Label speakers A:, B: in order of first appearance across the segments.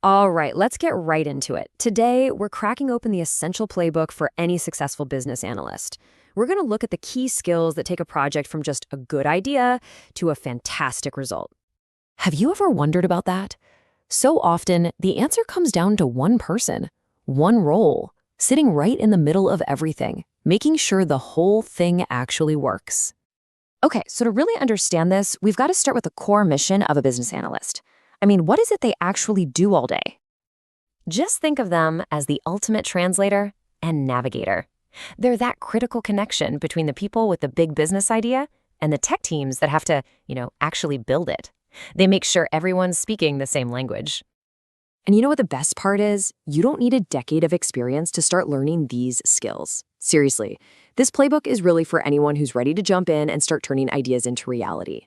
A: All right, let's get right into it. Today, we're cracking open the essential playbook for any successful business analyst. We're going to look at the key skills that take a project from just a good idea to a fantastic result. Have you ever wondered about that? So often, the answer comes down to one person, one role, sitting right in the middle of everything, making sure the whole thing actually works. Okay, so to really understand this, we've got to start with the core mission of a business analyst. What is it they actually do all day? Just think of them as the ultimate translator and navigator. They're that critical connection between the people with the big business idea and the tech teams that have to, actually build it. They make sure everyone's speaking the same language. And you know what the best part is? You don't need a decade of experience to start learning these skills. Seriously, this playbook is really for anyone who's ready to jump in and start turning ideas into reality.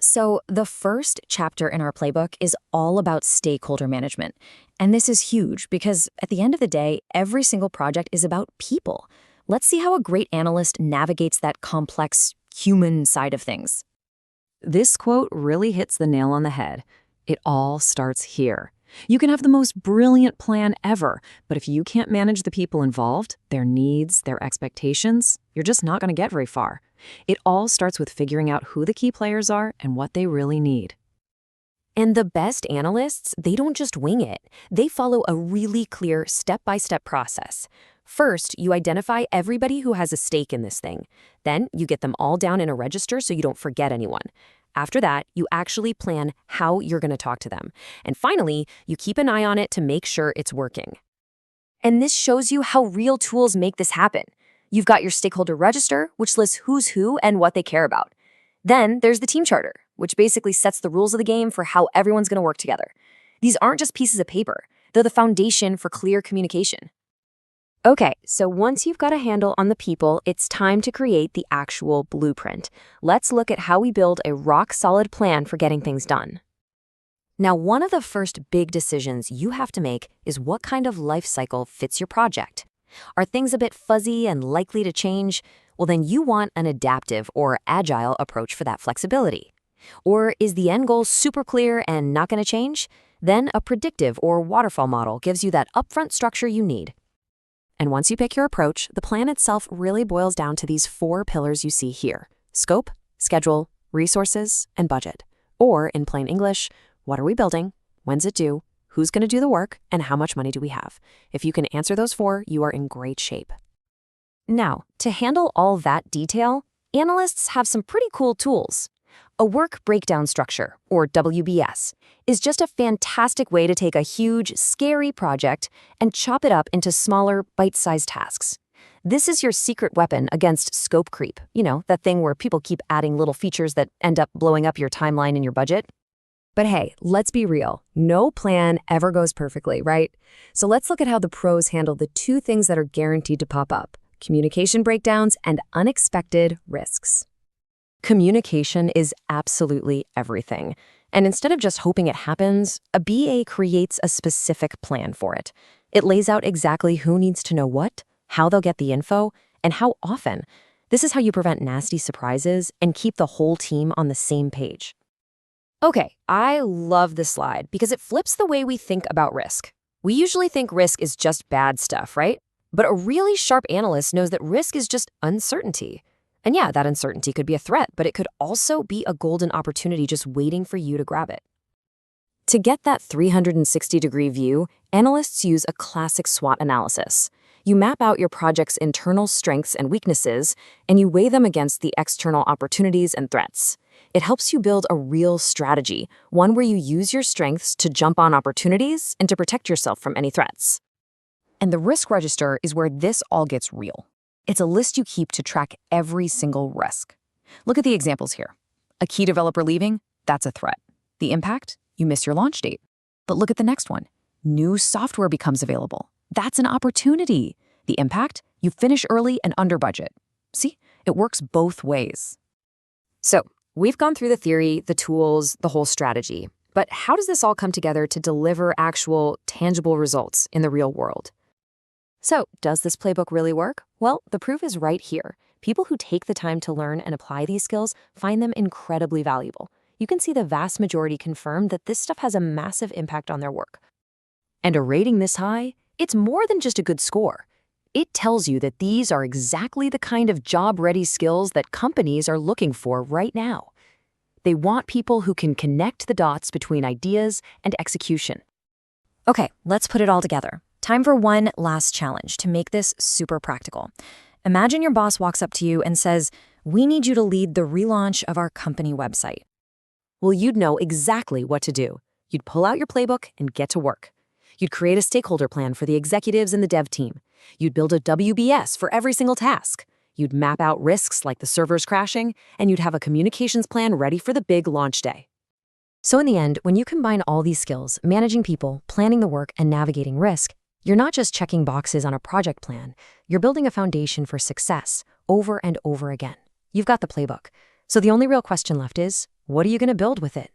A: So the first chapter in our playbook is all about stakeholder management. And this is huge because at the end of the day, every single project is about people. Let's see how a great analyst navigates that complex human side of things. This quote really hits the nail on the head. It all starts here. You can have the most brilliant plan ever, but if you can't manage the people involved, their needs, their expectations, you're just not going to get very far. It all starts with figuring out who the key players are and what they really need. And the best analysts, they don't just wing it. They follow a really clear step-by-step process. First, you identify everybody who has a stake in this thing. Then, you get them all down in a register so you don't forget anyone. After that, you actually plan how you're going to talk to them. And finally, you keep an eye on it to make sure it's working. And this shows you how real tools make this happen. You've got your stakeholder register, which lists who's who and what they care about. Then there's the team charter, which basically sets the rules of the game for how everyone's going to work together. These aren't just pieces of paper. They're the foundation for clear communication. Okay, so once you've got a handle on the people, it's time to create the actual blueprint. Let's look at how we build a rock-solid plan for getting things done. Now, one of the first big decisions you have to make is what kind of life cycle fits your project. Are things a bit fuzzy and likely to change? Well, then you want an adaptive or agile approach for that flexibility. Or is the end goal super clear and not going to change? Then a predictive or waterfall model gives you that upfront structure you need. And once you pick your approach, the plan itself really boils down to these 4 pillars you see here: scope, schedule, resources, and budget. Or in plain English, what are we building? When's it due? Who's going to do the work? And how much money do we have? If you can answer those 4, you are in great shape. Now, to handle all that detail, analysts have some pretty cool tools. A work breakdown structure, or WBS, is just a fantastic way to take a huge, scary project and chop it up into smaller, bite-sized tasks. This is your secret weapon against scope creep, that thing where people keep adding little features that end up blowing up your timeline and your budget. But hey, let's be real. No plan ever goes perfectly, right? So let's look at how the pros handle the 2 things that are guaranteed to pop up: communication breakdowns and unexpected risks. Communication is absolutely everything. And instead of just hoping it happens, a BA creates a specific plan for it. It lays out exactly who needs to know what, how they'll get the info, and how often. This is how you prevent nasty surprises and keep the whole team on the same page. Okay, I love this slide because it flips the way we think about risk. We usually think risk is just bad stuff, right? But a really sharp analyst knows that risk is just uncertainty. And yeah, that uncertainty could be a threat, but it could also be a golden opportunity just waiting for you to grab it. To get that 360-degree view, analysts use a classic SWOT analysis. You map out your project's internal strengths and weaknesses, and you weigh them against the external opportunities and threats. It helps you build a real strategy, one where you use your strengths to jump on opportunities and to protect yourself from any threats. And the risk register is where this all gets real. It's a list you keep to track every single risk. Look at the examples here. A key developer leaving, that's a threat. The impact? You miss your launch date. But look at the next one. New software becomes available. That's an opportunity. The impact? You finish early and under budget. See, it works both ways. So, we've gone through the theory, the tools, the whole strategy. But how does this all come together to deliver actual, tangible results in the real world? So, does this playbook really work? Well, the proof is right here. People who take the time to learn and apply these skills find them incredibly valuable. You can see the vast majority confirm that this stuff has a massive impact on their work. And a rating this high, it's more than just a good score. It tells you that these are exactly the kind of job-ready skills that companies are looking for right now. They want people who can connect the dots between ideas and execution.
B: Okay, let's put it all together. Time for one last challenge to make this super practical. Imagine your boss walks up to you and says, "We need you to lead the relaunch of our company website."
A: Well, you'd know exactly what to do. You'd pull out your playbook and get to work. You'd create a stakeholder plan for the executives and the dev team. You'd build a WBS for every single task. You'd map out risks like the servers crashing, and you'd have a communications plan ready for the big launch day. So in the end, when you combine all these skills, managing people, planning the work, and navigating risk, you're not just checking boxes on a project plan, you're building a foundation for success over and over again. You've got the playbook. So the only real question left is, what are you going to build with it?